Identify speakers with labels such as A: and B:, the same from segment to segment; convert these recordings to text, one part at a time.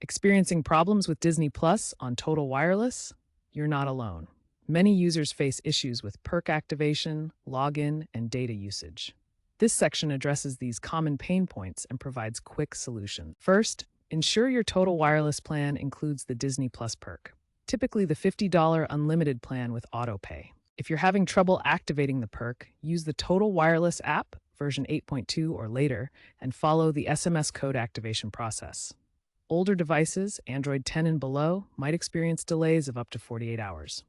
A: Experiencing problems with Disney Plus on Total Wireless? You're not alone. Many users face issues with perk activation, login, and data usage. This section addresses these common pain points and provides quick solutions. First, ensure your Total Wireless plan includes the Disney Plus perk, typically the $50 unlimited plan with autopay. If you're having trouble activating the perk, use the Total Wireless app, version 8.2 or later, and follow the SMS code activation process. Older devices, Android 10 and below, might experience delays of up to 48 hours.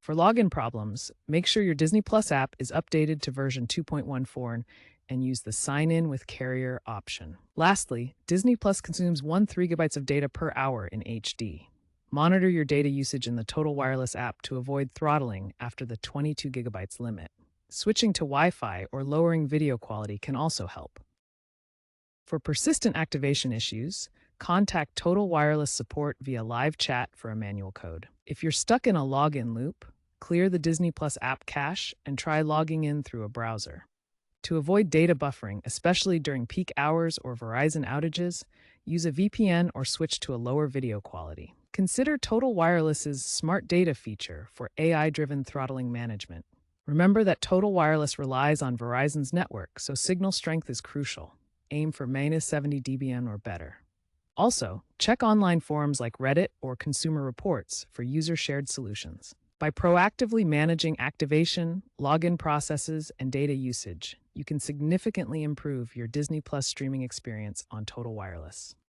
A: For login problems, make sure your Disney Plus app is updated to version 2.14 and use the Sign In with Carrier option. Lastly, Disney Plus consumes 1 GB of data per hour in HD. Monitor your data usage in the Total Wireless app to avoid throttling after the 22 GB limit. Switching to Wi-Fi or lowering video quality can also help. For persistent activation issues, contact Total Wireless support via live chat for a manual code. If you're stuck in a login loop, clear the Disney Plus app cache and try logging in through a browser. To avoid data buffering, especially during peak hours or Verizon outages, use a VPN or switch to a lower video quality. Consider Total Wireless's Smart Data feature for AI-driven throttling management. Remember that Total Wireless relies on Verizon's network, so signal strength is crucial. Aim for -70 dBm or better. Also, check online forums like Reddit or Consumer Reports for user-shared solutions. By proactively managing activation, login processes, and data usage, you can significantly improve your Disney Plus streaming experience on Total Wireless.